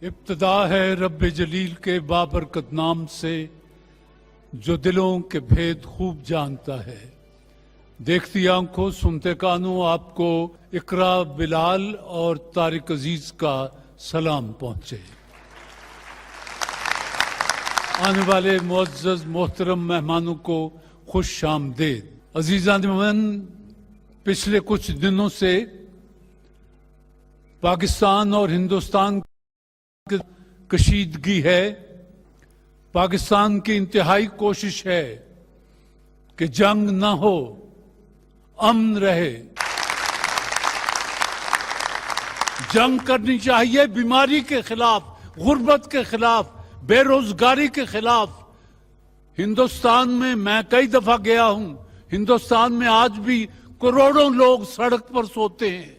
इब्तिदा है रब्बे जलील के बाबरकत नाम से, जो दिलों के भेद खूब जानता है। देखती आंखों सुनते कानों आपको इकरा, बिलाल और तारिक अजीज का सलाम पहुंचे। आने वाले मुअज़्ज़ज़ मोहतरम मेहमानों को खुश आमदीद। अजीज़ान मन, पिछले कुछ दिनों से पाकिस्तान और हिंदुस्तान की कशीदगी है। पाकिस्तान की इंतहाई कोशिश है कि जंग न हो, अमन रहे। जंग करनी चाहिए बीमारी के खिलाफ, गुर्बत के खिलाफ, बेरोजगारी के खिलाफ। हिंदुस्तान में मैं कई दफा गया हूं, हिंदुस्तान में आज भी करोड़ों लोग सड़क पर सोते हैं।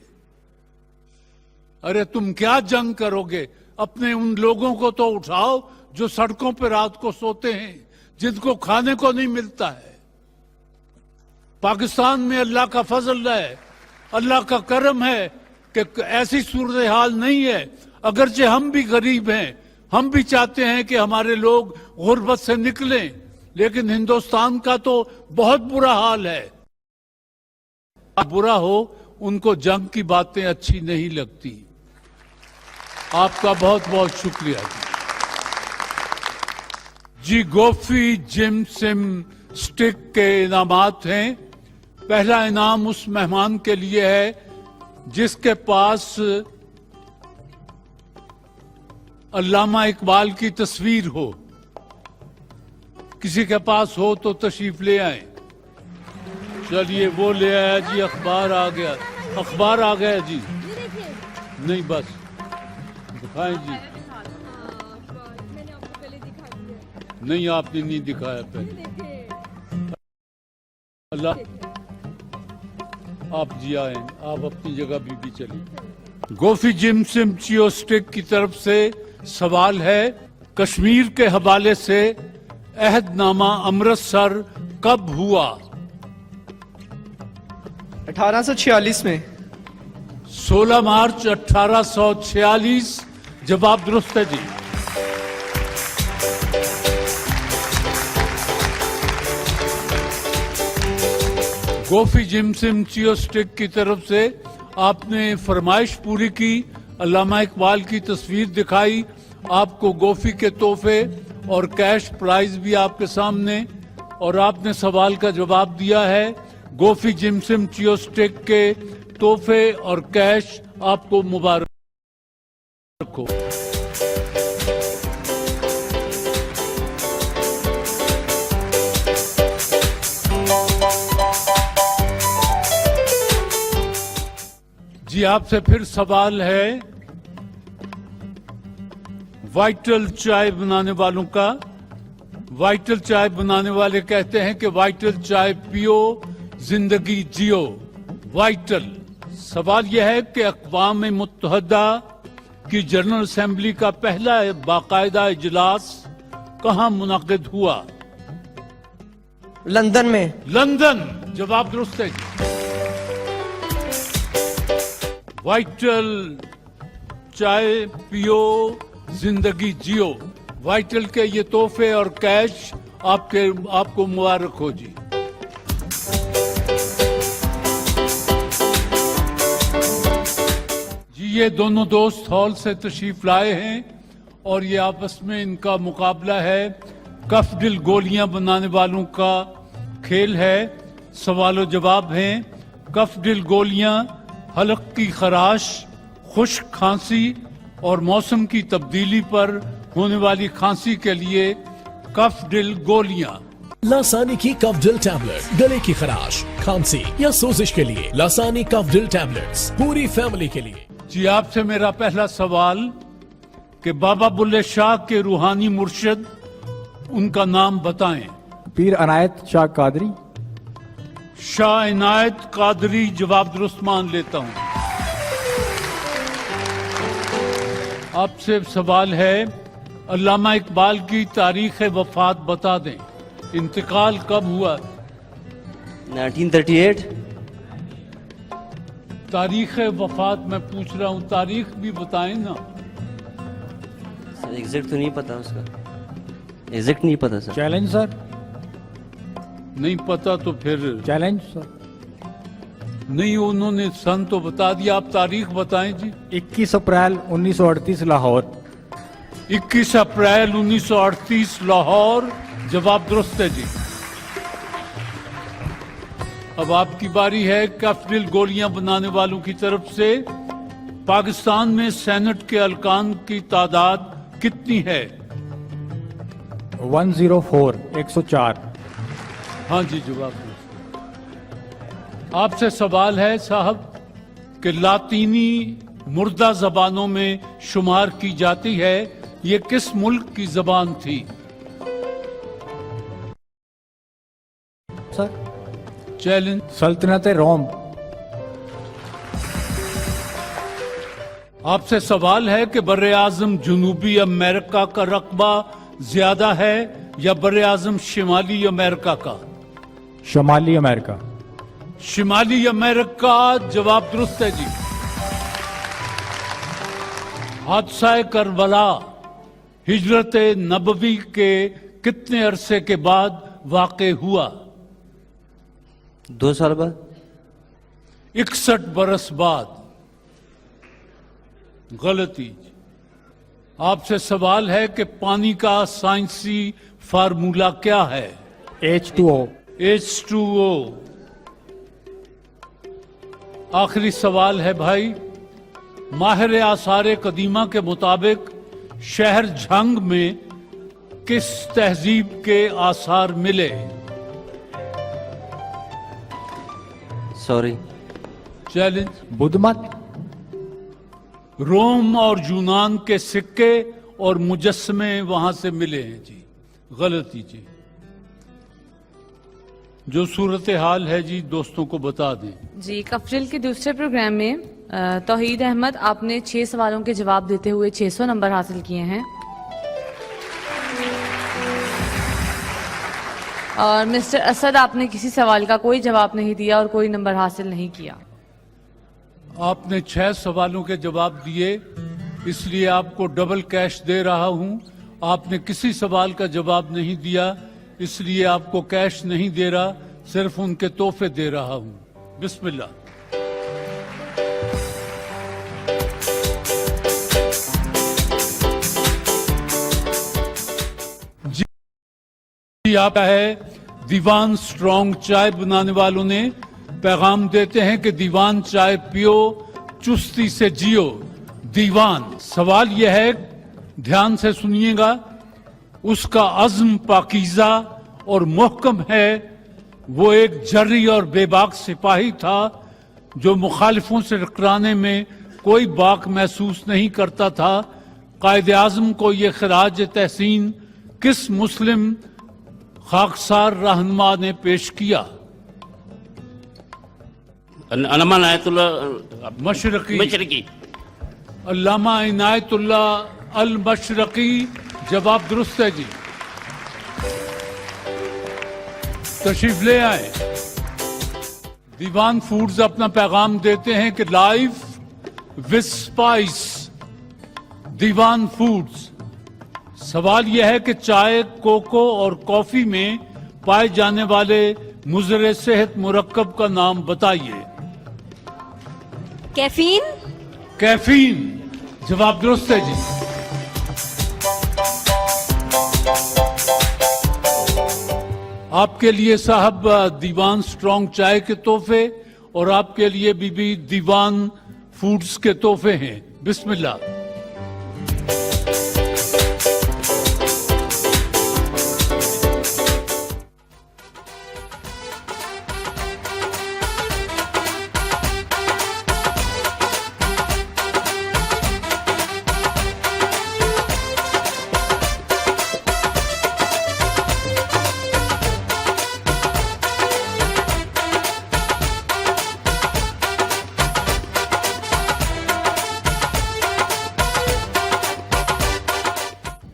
अरे तुम क्या जंग करोगे? अपने उन लोगों को तो उठाओ जो सड़कों पर रात को सोते हैं, जिनको खाने को नहीं मिलता है। पाकिस्तान में अल्लाह का फजल है, अल्लाह का करम है कि ऐसी सूरत हाल नहीं है। अगरचे हम भी गरीब हैं, हम भी चाहते हैं कि हमारे लोग गुर्बत से निकलें, लेकिन हिंदुस्तान का तो बहुत बुरा हाल है। बुरा हो, उनको जंग की बातें अच्छी नहीं लगती। आपका बहुत बहुत शुक्रिया जी। गोफी जिम सिम स्टिक के इनामात हैं। पहला इनाम उस मेहमान के लिए है जिसके पास अल्लामा इकबाल की तस्वीर हो। किसी के पास हो तो तशरीफ ले आए। चलिए वो ले आया जी। अखबार आ गया, अखबार आ गया जी। नहीं बस दिखाएं जी। नहीं आपने नहीं दिखाया पहले। अल्लाह आप जी आए, आप अपनी जगह भी चलिए। गोफी जिम सिम चियो स्टिक की तरफ से सवाल है, कश्मीर के हवाले से अहदनामा अमृतसर कब हुआ? 1846 में। 16 मार्च 1846 जवाब दुरुस्त है जी। गोफी जिम सिम चियो स्टिक की तरफ से आपने फरमाइश पूरी की, अल्लामा इकबाल की तस्वीर दिखाई, आपको गोफी के तोहफे और कैश प्राइज भी आपके सामने, और आपने सवाल का जवाब दिया है। गोफी जिम सिम चियो स्टिक के तोहफे और कैश आपको मुबारक हो। जी आपसे फिर सवाल है वाइटल चाय बनाने वालों का। वाइटल चाय बनाने वाले कहते हैं कि वाइटल चाय पियो, जिंदगी जियो। वाइटल सवाल यह है कि अक़वाम मुत्तहदा की जनरल असेंबली का पहला बाकायदा इजलास कहां मुनक़िद हुआ? लंदन में। लंदन जवाब दुरुस्त है। वाइटल चाय पियो, जिंदगी जियो। वाइटल के ये तोहफे और कैश आपको मुबारक हो जी। ये दोनों दोस्त हॉल से तशरीफ लाए हैं और ये आपस में इनका मुकाबला है। कफ दिल गोलियां बनाने वालों का खेल है। सवाल जवाब हैं। कफ दिल गोलियां हलक की खराश, खुश्क खांसी और मौसम की तब्दीली पर होने वाली खांसी के लिए कफ दिल गोलियां। लासानी की कफ दिल टैबलेट, गले की खराश, खांसी या सोजिश के लिए लासानी कफ दिल टैबलेट्स पूरी फैमिली के लिए। जी आपसे मेरा पहला सवाल कि बाबा बुल्ले शाह के रूहानी मुर्शिद, उनका नाम बताएं। पीर अनायत शाह कादरी। शाह इनायत कादरी जवाब दुरुस्त मान लेता हूं। आपसे सवाल है, अल्लामा इकबाल की तारीख वफात बता दें। इंतकाल कब हुआ? 1938। तारीख वफात मैं पूछ रहा हूं, तारीख भी बताएं ना। एग्जैक्ट तो नहीं पता उसका, एग्जैक्ट नहीं पता सर। चैलेंज सर, नहीं पता तो फिर चैलेंज सर। नहीं, उन्होंने सन तो बता दिया, आप तारीख बताएं जी। 21 अप्रैल 1938 लाहौर। 21 अप्रैल 1938 लाहौर। जवाब दुरुस्त है जी। अब आपकी बारी है। कैफिल गोलियां बनाने वालों की तरफ से पाकिस्तान में सेनेट के अरकान की तादाद कितनी है? 104 104। हाँ जी, जवाब दुरुस्त। आपसे सवाल है साहब कि लातीनी मुर्दा जबानों में शुमार की जाती है, ये किस मुल्क की जबान थी? Sir, challenge. सल्तनत रोम। आपसे सवाल है कि बर्रे आजम जनूबी अमेरिका का रकबा ज्यादा है या बर्रे आजम शिमाली अमेरिका का? शुमाली अमेरिका। शिमाली अमेरिका। जवाब दुरुस्त है जी। हादसा करबला हिजरत नबवी के कितने अरसे के बाद वाक़े हुआ? 2 साल बाद। 61 बरस बाद। गलती। आपसे सवाल है कि पानी का साइंसी फार्मूला क्या है? H2O। H2O। आखिरी सवाल है भाई, माहिर आसार कदीमा के मुताबिक शहर झंग में किस तहजीब के आसार मिले? सॉरी। चैलेंज। बुद्ध मत। रोम और यूनान के सिक्के और मुजस्समे वहां से मिले हैं जी। गलती जी। जो सूरत हाल है जी दोस्तों को बता दें जी। कफरिल के दूसरे प्रोग्राम में तौहीद अहमद, आपने 6 सवालों के जवाब देते हुए 600 नंबर हासिल किए हैं और मिस्टर असद, आपने किसी सवाल का कोई जवाब नहीं दिया और कोई नंबर हासिल नहीं किया। आपने 6 सवालों के जवाब दिए, इसलिए आपको डबल कैश दे रहा हूं। आपने किसी सवाल का जवाब नहीं दिया, इसलिए आपको कैश नहीं दे रहा, सिर्फ उनके तोहफे दे रहा हूं। बिस्मिल्लाह। जी, आप है दीवान स्ट्रॉन्ग चाय बनाने वालों ने पैगाम देते हैं कि दीवान चाय पियो, चुस्ती से जियो। दीवान, सवाल यह है, ध्यान से सुनिएगा, उसका अज़्म पाकीज़ा और मुहकम है। वो एक जर्री और बेबाक सिपाही था जो मुखालिफों से टकराने में कोई बाक महसूस नहीं करता था। कायदे आज़म को ये खराज तहसीन किस मुस्लिम खाकसार रहनुमा ने पेश किया? अल्लामा इनायतुल्लाह मशरकी। अल्लामा इनायतुल्लाह अल मशरकी। जवाब दुरुस्त है जी। तशरीफ ले आए। दीवान फूड्स अपना पैगाम देते हैं कि life with spice. Diwan foods, सवाल यह है कि चाय, कोको और कॉफी में पाए जाने वाले मुज़र सेहत मुरक्कब का नाम बताइए। कैफीन। कैफीन। जवाब दुरुस्त है जी। आपके लिए साहब दीवान स्ट्रॉन्ग चाय के तोहफे और आपके लिए बीबी दीवान फूड्स के तोहफे हैं। बिस्मिल्लाह।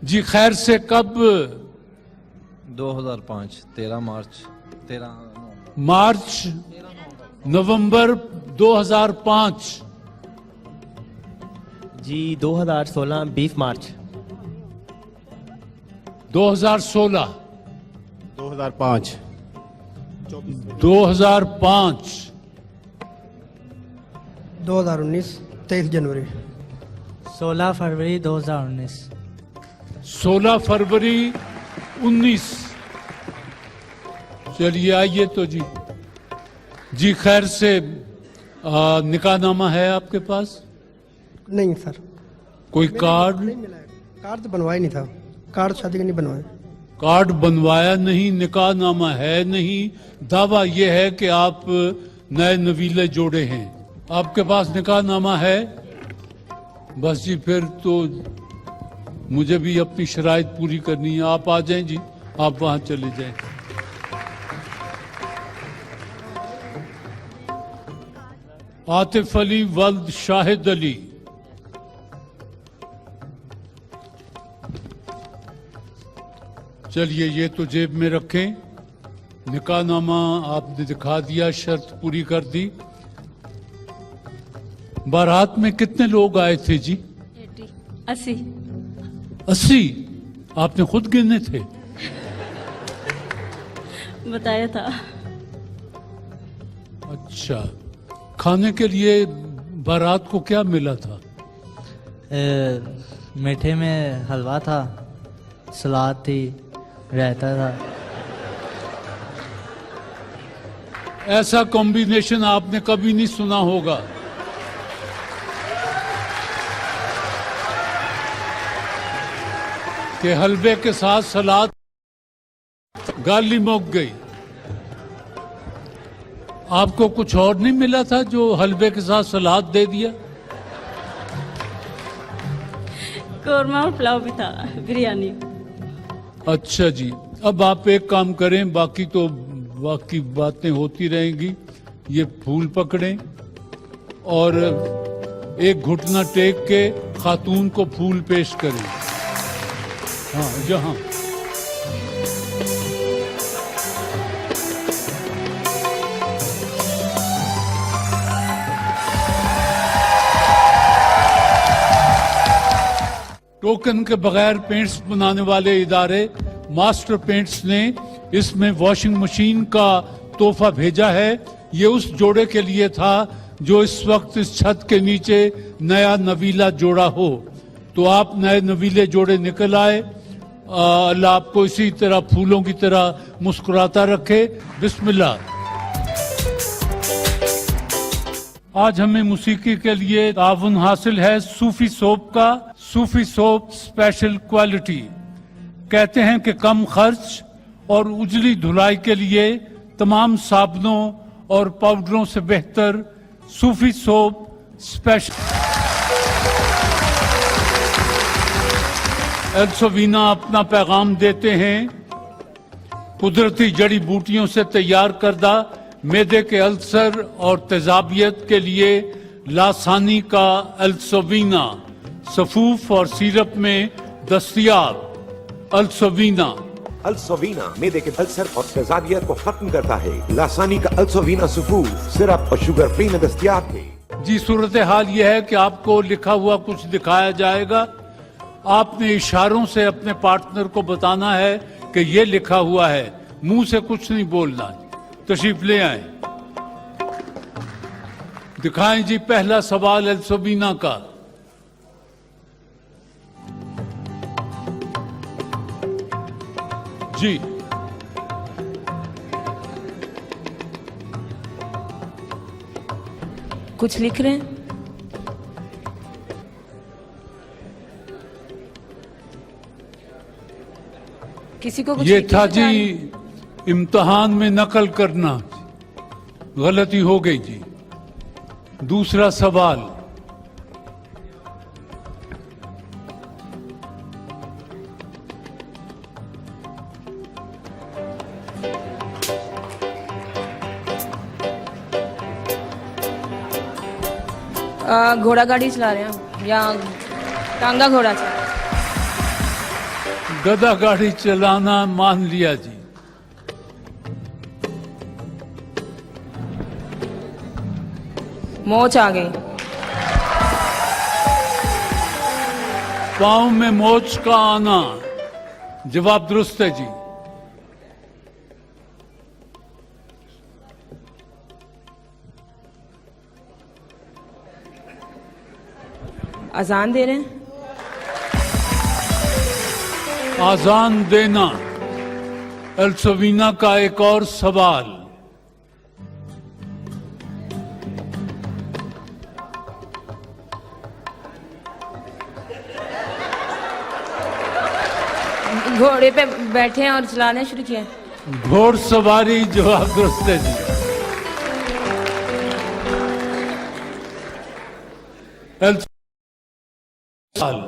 जी, खैर से कब? 2005 13 मार्च 13 मार्च नवंबर 2005। जी 2016 20 मार्च। 2016 2005 2005 2019 23 जनवरी 16 फरवरी 2019 16 फरवरी 19। चलिए आइए तो जी। जी खैर से निकाहनामा है आपके पास? नहीं सर, कोई कार्ड? नहीं मिला है। कार्ड तो बनवाया नहीं था, कार्ड शादी का नहीं बनवाया। कार्ड बनवाया नहीं, निकाहनामा है नहीं, दावा यह है कि आप नए नवीले जोड़े हैं। आपके पास निकाहनामा है? बस जी, फिर तो मुझे भी अपनी शराइत पूरी करनी है। आप आ जाएं जी, आप वहां चले जाएं। आतिफ अली वल्द शाहिद अली। चलिए ये तो जेब में रखें। निकाहनामा आपने दिखा दिया, शर्त पूरी कर दी। बारात में कितने लोग आए थे जी? 80। 80? आपने खुद गिने थे? बताया था। अच्छा, खाने के लिए बारात को क्या मिला था? मीठे में हलवा था, सलाद थी, रायता था। ऐसा कॉम्बिनेशन आपने कभी नहीं सुना होगा। कि हलवे के साथ सलाद। गाली मुक गई। आपको कुछ और नहीं मिला था जो हलवे के साथ सलाद दे दिया? कोरमा और पुलाव भी था, बिरयानी। अच्छा जी, अब आप एक काम करें, बाकी बातें होती रहेंगी। ये फूल पकड़ें और एक घुटना टेक के खातून को फूल पेश करें। हाँ, यहाँ। टोकन के बगैर पेंट्स बनाने वाले इदारे मास्टर पेंट्स ने इसमें वॉशिंग मशीन का तोहफा भेजा है। ये उस जोड़े के लिए था जो इस वक्त इस छत के नीचे नया नवीला जोड़ा हो। तो आप नए नवीले जोड़े निकल आए। अल्लाह आपको इसी तरह फूलों की तरह मुस्कुराता रखे। बिस्मिल्लाह। आज हमें मौसीकी के लिए ताउन हासिल है सूफी सोप का। सूफी सोप स्पेशल क्वालिटी। कहते हैं कि कम खर्च और उजली धुलाई के लिए तमाम साबुनों और पाउडरों से बेहतर सूफी सोप स्पेशल। एल्सोवीना अपना पैगाम देते हैं। कुदरती जड़ी बूटियों से तैयार करदा मैदे के अल्सर और तेजाबियत के लिए लासानी का एल्सोवीना सफूफ और सिरप में दस्तयाब। अल्सोवीना। अल्सोवीना मैदे के अल्सर और तेजाबियत को खत्म करता है। लासानी का अल्सोवीना सफूफ सिरप और शुगर फ्री में दस्तयाब है। जी, सूरत हाल यह है कि आपको लिखा हुआ कुछ दिखाया जाएगा। आपने इशारों से अपने पार्टनर को बताना है कि ये लिखा हुआ है, मुंह से कुछ नहीं बोलना। तशरीफ ले आए। दिखाएं जी पहला सवाल एल्सोवीना का। जी, कुछ लिख रहे हैं? किसी को कुछ ये लिखने था से जी जाने- इम्तिहान में नकल करना। गलती हो गई जी। दूसरा सवाल। घोड़ा गाड़ी चला रहे हैं या टांगा घोड़ा चला रहे हैं? गधा गाड़ी चलाना मान लिया जी। मोच आ गई। पाँव में मोच का आना। जवाब दुरुस्त है जी। अजान दे रहे हैं। आजान देना एल्सोविना का एक और सवाल। घोड़े पे बैठे हैं और चलाने शुरू किया। घोड़सवारी, जवाब दुरुस्त है जी। सवाल।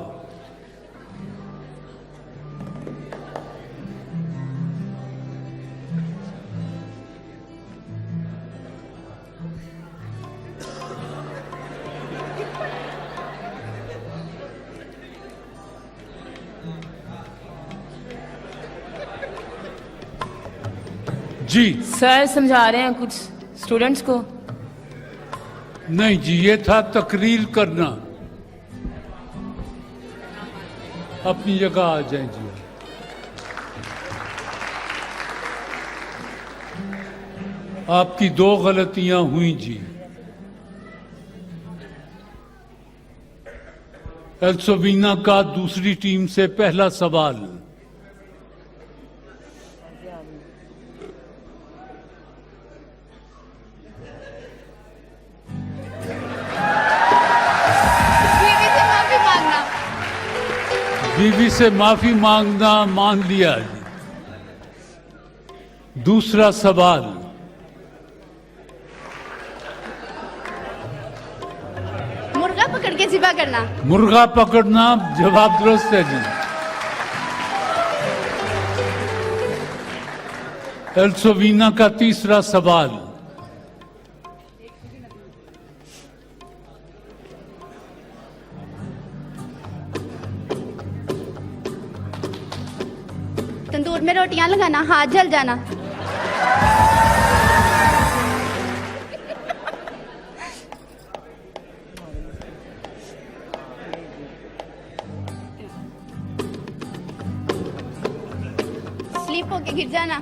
जी सर समझा रहे हैं कुछ स्टूडेंट्स को। नहीं जी, ये था तकरीर करना। अपनी जगह आ जाए जी। आपकी 2 गलतियां हुई जी। एल्सोविना का दूसरी टीम से पहला सवाल। बीवी से माफी मांगना मान लिया जी। दूसरा सवाल। मुर्गा पकड़ के ज़िबा करना। मुर्गा पकड़ना, जवाब दुरुस्त है जी। एल्सोविना का तीसरा सवाल। तंदूर में रोटियां लगाना, हाथ जल जाना। स्लीप होके गिर जाना।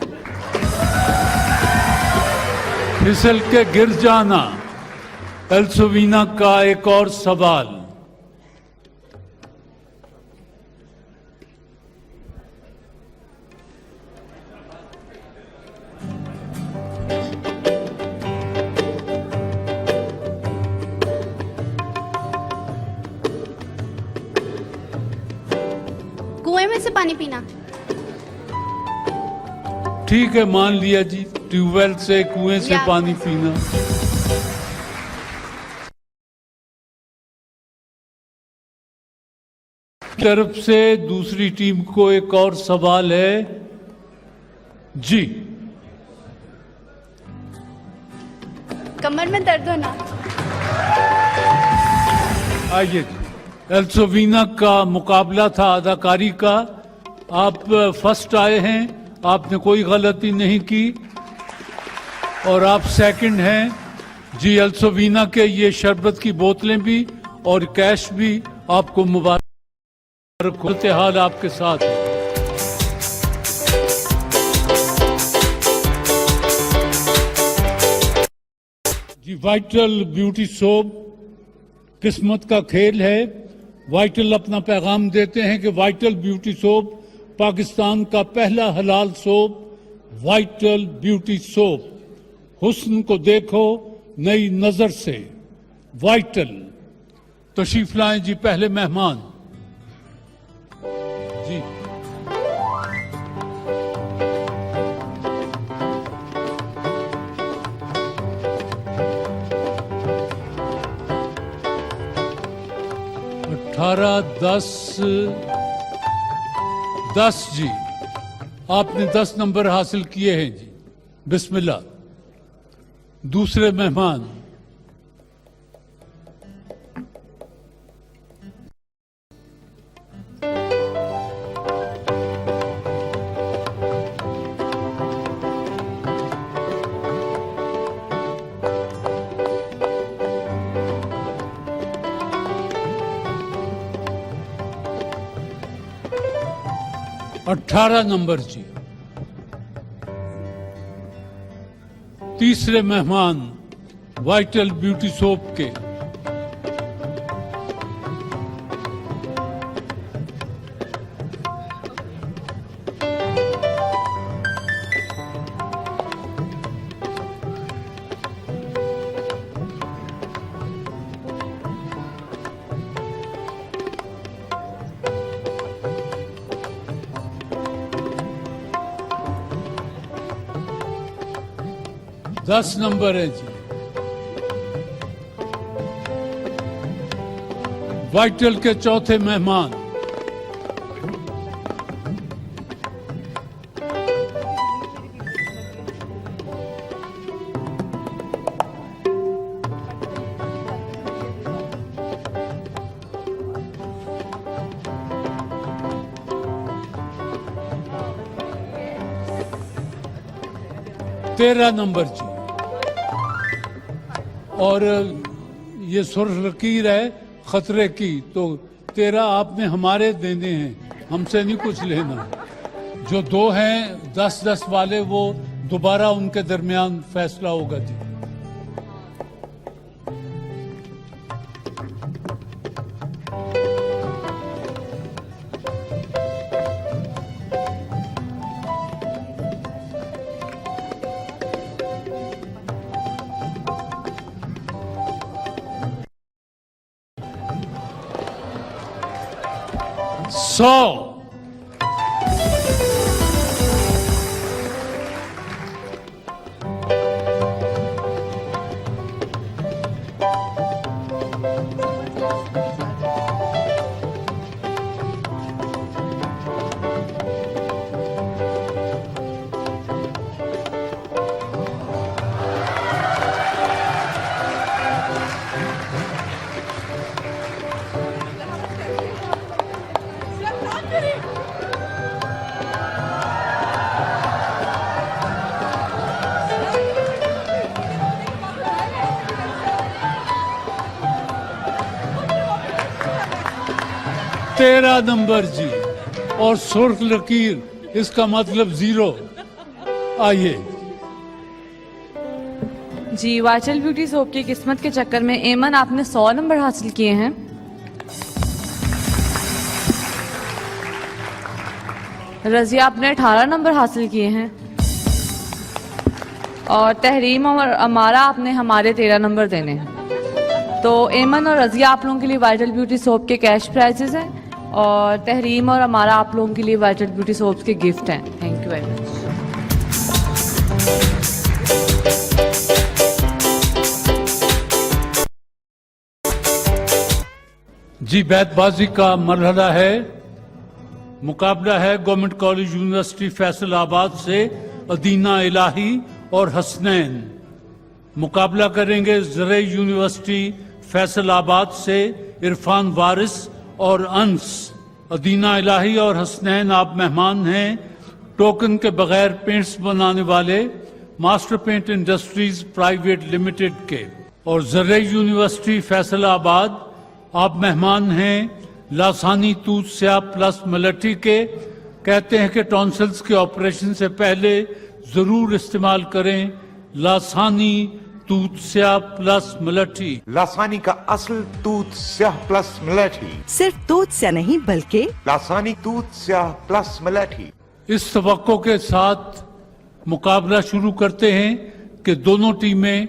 फिसल के गिर जाना एल्सोविना का एक और सवाल। कुएं में से पानी पीना। ठीक है, मान लिया जी। ट्यूबवेल से, कुएं से पानी पीना। तरफ से दूसरी टीम को एक और सवाल है जी। कमर में दर्द होना। आइए जी। एल्सोविना का मुकाबला था अदाकारी का। आप फर्स्ट आए हैं, आपने कोई गलती नहीं की और आप सेकंड हैं जी। एल्सोविना के ये शरबत की बोतलें भी और कैश भी आपको मुबारक हो। हाल आपके साथ है। जी, वाइटल ब्यूटी सोप किस्मत का खेल है। वाइटल अपना पैगाम देते हैं कि वाइटल ब्यूटी सोप पाकिस्तान का पहला हलाल सोप। वाइटल ब्यूटी सोप, हुस्न को देखो नई नजर से। वाइटल। तशरीफ लाएं जी पहले मेहमान जी। अठारह 10 जी। आपने 10 नंबर हासिल किए हैं जी। बिस्मिल्लाह। दूसरे मेहमान 18 नंबर जी। तीसरे मेहमान वाइटल ब्यूटी सोप के दस नंबर है जी। वाइटल के चौथे मेहमान तेरह नंबर जी। और ये सुर्ख लकीर है खतरे की, तो 13 आपने हमारे देने हैं, हमसे नहीं कुछ लेना। जो 2 हैं 10-10 वाले, वो दोबारा उनके दरमियान फैसला होगा जी। सौ। तेरह नंबर जी। और सुर्ख लकीर, इसका मतलब 0। आइए जी। वाइटल ब्यूटी सोप की किस्मत के चक्कर में एमन आपने 100 नंबर हासिल किए हैं। रजिया आपने 18 नंबर हासिल किए हैं। और तहरीम और अमारा आपने हमारे 13 नंबर देने हैं। तो एमन और रजिया आप लोगों के लिए वाइटल ब्यूटी सोप के कैश प्राइजेस हैं, और तहरीम और हमारा आप लोगों के लिए वाइटल ब्यूटी सोप्स के गिफ्ट हैं। Thank you very much. जी, बैतबाजी का मरहला है। मुकाबला है गवर्नमेंट कॉलेज यूनिवर्सिटी फैसलाबाद से अदीना इलाही और हसनैन। मुकाबला करेंगे ज़रई यूनिवर्सिटी फैसलाबाद से इरफान वारिस और अंस। अदीना इलाही और हसनैन आप मेहमान हैं टोकन के बगैर पेंट्स बनाने वाले master paint industries private limited के। और ज़रई यूनिवर्सिटी फैसलाबाद आप मेहमान हैं लासानी तूत स्याह प्लस मलठी के। कहते हैं कि टॉन्सिल्स के ऑपरेशन से पहले जरूर इस्तेमाल करें लासानी तूत स्याह प्लस मलठी। लासानी का असल तूत स्याह प्लस मलठी। सिर्फ तूत स्याह नहीं बल्कि लासानी तूत स्याह प्लस मलठी। इस तवक्को के साथ मुकाबला शुरू करते हैं कि दोनों टीमें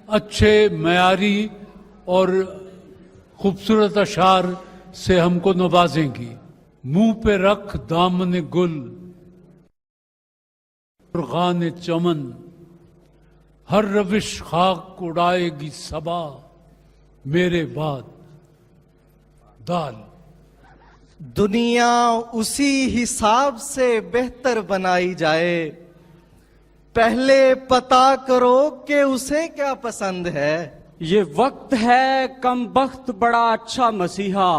अच्छे मयारी और खूबसूरत अशार से हमको नवाजेंगी। मुंह पे रख दामन गुल फुरगान चमन, हर रविश खाक उड़ाएगी सबा, मेरे बाद दाल। दुनिया उसी हिसाब से बेहतर बनाई जाए, पहले पता करो कि उसे क्या पसंद है। ये वक्त है कम बख्त बड़ा अच्छा मसीहा,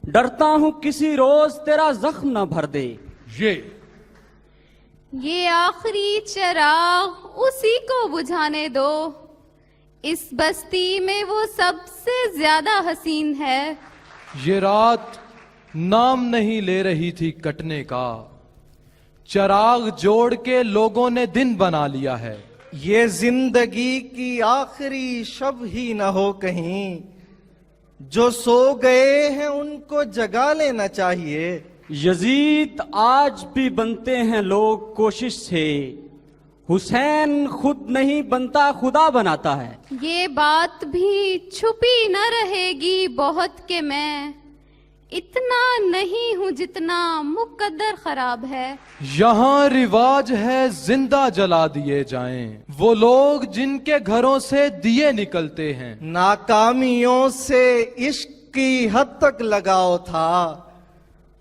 डरता हूं किसी रोज तेरा जख्म न भर दे। ये आखिरी चिराग उसी को बुझाने दो, इस बस्ती में वो सबसे ज्यादा हसीन है। ये रात नाम नहीं ले रही थी कटने का, चराग जोड़ के लोगों ने दिन बना लिया है। ये जिंदगी की आखिरी शब ही न हो कहीं, जो सो गए हैं उनको जगा लेना चाहिए। यजीद आज भी बनते हैं लोग कोशिश से, हुसैन खुद नहीं बनता खुदा बनाता है। ये बात भी छुपी न रहेगी बहुत के मैं इतना नहीं हूँ जितना मुकद्दर खराब है। यहाँ रिवाज है जिंदा जला दिए जाएं वो लोग जिनके घरों से दिए निकलते हैं। नाकामियों से इश्क की हद तक लगाव था,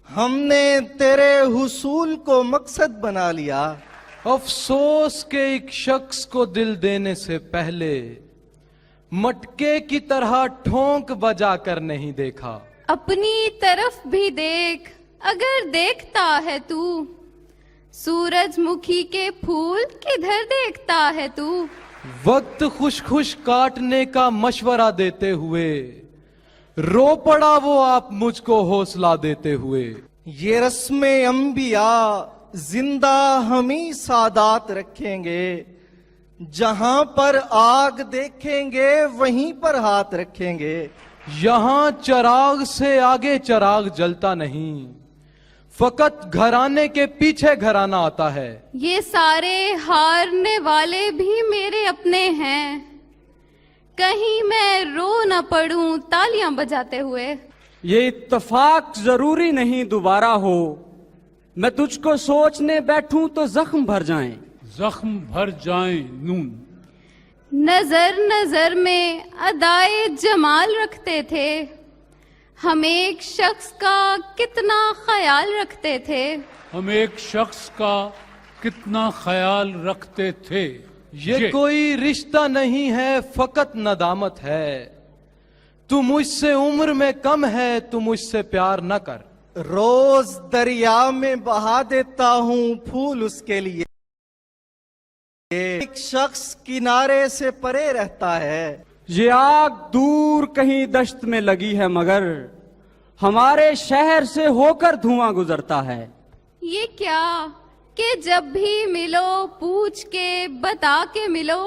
हमने तेरे हुसूल को मकसद बना लिया। अफसोस के एक शख्स को दिल देने से पहले मटके की तरह ठोंक बजा कर नहीं देखा। अपनी तरफ भी देख अगर देखता है तू, सूरजमुखी के फूल किधर देखता है तू। वक्त खुश खुश काटने का मशवरा देते हुए रो पड़ा वो आप मुझको हौसला देते हुए। ये रस्मे अंबिया जिंदा हम ही सादात रखेंगे, जहां पर आग देखेंगे वहीं पर हाथ रखेंगे। यहाँ चिराग से आगे चिराग जलता नहीं, फकत घराने के पीछे घराना आता है। ये सारे हारने वाले भी मेरे अपने हैं, कहीं मैं रो न पड़ूं तालियां बजाते हुए। ये इत्तेफाक जरूरी नहीं दोबारा हो, मैं तुझको सोचने बैठूं तो जख्म भर जाएं। जख्म भर जाएं नून। नजर नजर में अदाए जमाल रखते थे, हम एक शख्स का कितना ख्याल रखते थे। हम एक शख्स का कितना ख्याल रखते थे। ये कोई रिश्ता नहीं है फकत नदामत है, तू मुझसे उम्र में कम है तू मुझसे प्यार न कर। रोज दरिया में बहा देता हूँ फूल उसके लिए, एक शख्स किनारे से परे रहता है। ये आग दूर कहीं दश्त में लगी है मगर हमारे शहर से होकर धुआं गुजरता है। ये क्या कि जब भी मिलो पूछ के बता के मिलो,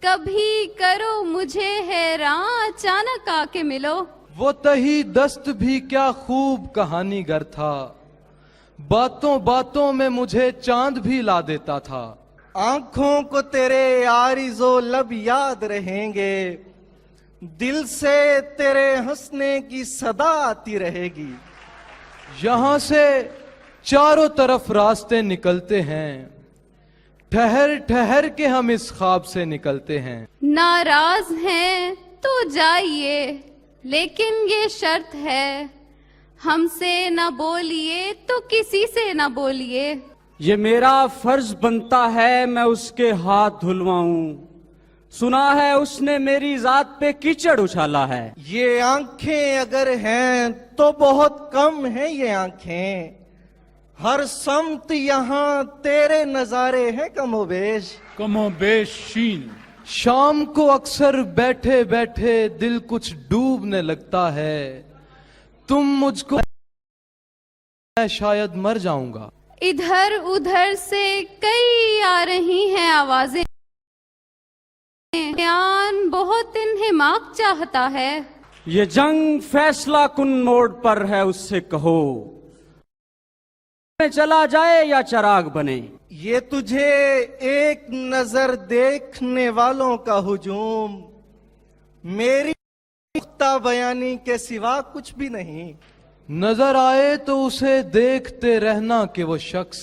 कभी करो मुझे हैरान अचानक आके मिलो। वो तही दस्त भी क्या खूब कहानीगर था, बातों बातों में मुझे चांद भी ला देता था। आंखों को तेरे आरिज़ो लब याद रहेंगे, दिल से तेरे हंसने की सदा आती रहेगी। यहां से चारों तरफ रास्ते निकलते हैं, ठहर ठहर के हम इस ख्वाब से निकलते हैं। नाराज हैं तो जाइए, लेकिन ये शर्त है हमसे न बोलिए तो किसी से न बोलिए। ये मेरा फर्ज बनता है मैं उसके हाथ धुलवाऊं, सुना है उसने मेरी जात पे कीचड़ उछाला है। ये आंखें अगर हैं तो बहुत कम है ये आंखें, हर समत यहाँ तेरे नजारे हैं कमोबेश शीन। शाम को अक्सर बैठे बैठे दिल कुछ डूबने लगता है, तुम मुझको मैं शायद मर जाऊंगा। इधर उधर से कई आ रही हैं आवाजें, बयान बहुत इन्हिमाक चाहता है। ये जंग फैसला कुन मोड़ पर है, उससे कहो में चला जाए या चिराग बने। ये तुझे एक नजर देखने वालों का हुजूम, मेरी नुक्ता बयानी के सिवा कुछ भी नहीं। नजर आए तो उसे देखते रहना कि वो शख्स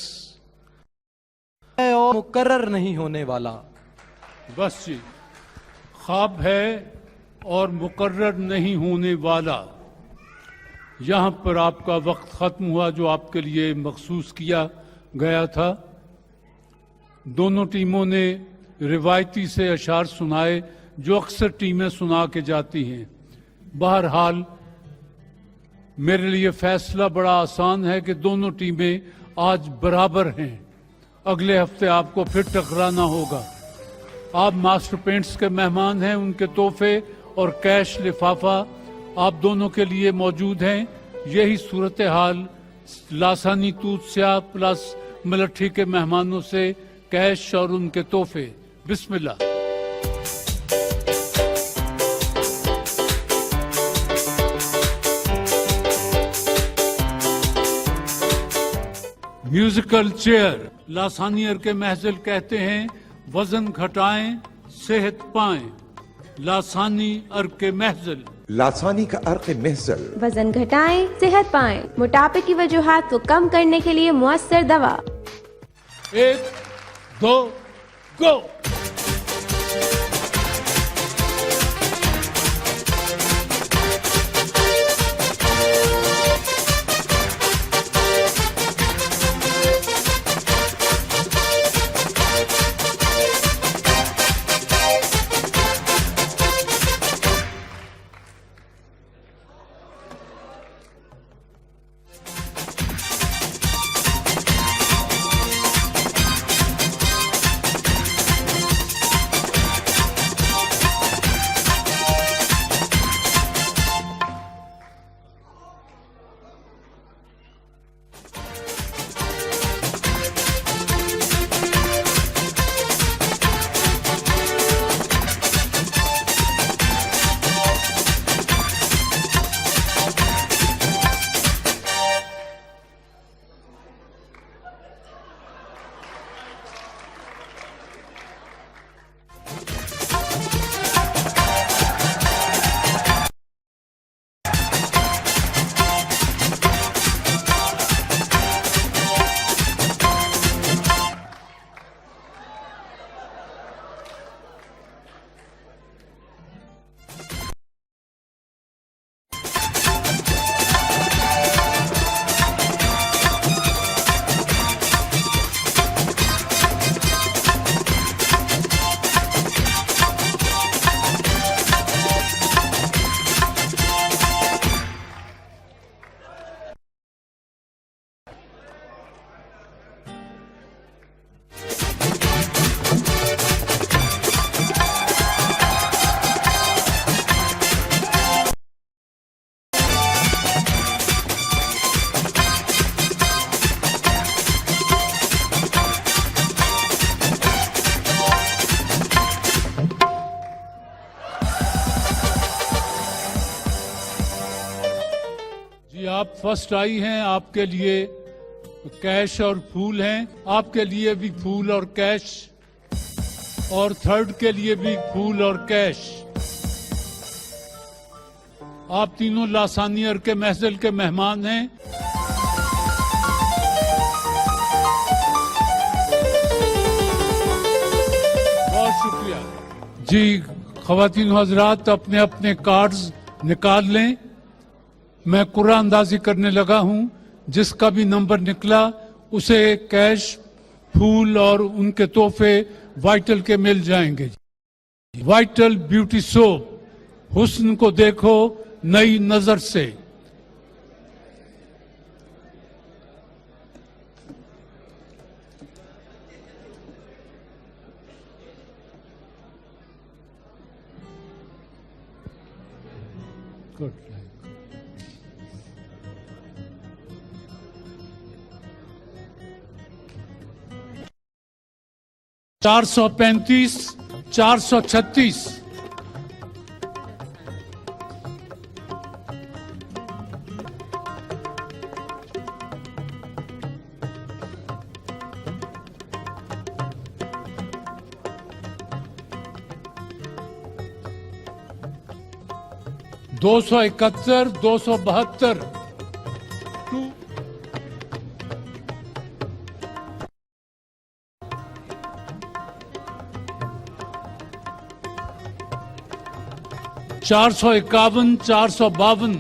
है और मुकर्रर नहीं होने वाला। बस जी, ख्वाब है और मुकर्रर नहीं होने वाला। यहाँ पर आपका वक्त ख़त्म हुआ जो आपके लिए मखसूस किया गया था। दोनों टीमों ने रिवायती से अशार सुनाए जो अक्सर टीमें सुना के जाती हैं। बहरहाल मेरे लिए फैसला बड़ा आसान है कि दोनों टीमें आज बराबर हैं। अगले हफ्ते आपको फिर टकराना होगा। आप मास्टर पेंट्स के मेहमान हैं, उनके तोहफे और कैश लिफाफा आप दोनों के लिए मौजूद हैं। यही सूरत हाल लासानी तूतस्या प्लस मिलिट्री के मेहमानों से कैश और उनके तोहफे। बिस्मिल्लाह। Musical chair. लासानियर के महजिल कहते हैं वजन घटाएं सेहत पाएं। लासानी अर्क के महजिल। लासानी का अर्क महजिल। वजन घटाएं सेहत पाएं, मोटापे की वजूहात को कम करने के लिए मुअस्सर दवा। 1 2 गो। आप फर्स्ट आई हैं, आपके लिए कैश और फूल हैं, आपके लिए भी फूल और कैश, और थर्ड के लिए भी फूल और कैश। आप तीनों लासानियर के महजिल के मेहमान हैं। बहुत शुक्रिया जी। ख्वातीन हजरात अपने अपने कार्ड्स निकाल लें। मैं कुरान अंदाजी करने लगा हूं। जिसका भी नंबर निकला उसे कैश, फूल और उनके तोहफे वाइटल के मिल जाएंगे। वाइटल ब्यूटी सोप, हुस्न को देखो नई नजर से। गुड। 435, 436। दो 271, 272। चार 451, 452।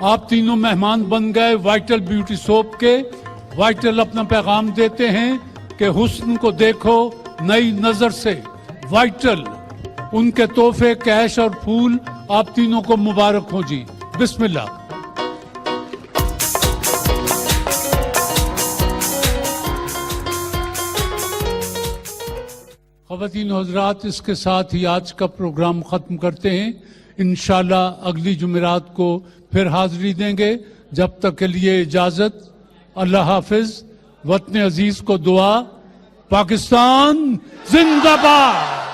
आप तीनों मेहमान बन गए वाइटल ब्यूटी सोप के। वाइटल अपना पैगाम देते हैं कि हुस्न को देखो नई नजर से। वाइटल, उनके तोहफे कैश और फूल आप तीनों को मुबारक हो जी। बिस्मिल्लाह। ख़वातीन हज़रात, इसके साथ ही आज का प्रोग्राम ख़त्म करते हैं। इंशाअल्लाह अगली जुमेरात को फिर हाज़िरी देंगे। जब तक के लिए इजाज़त। अल्लाह हाफिज़। वतन अजीज़ को दुआ। पाकिस्तान जिंदाबाद।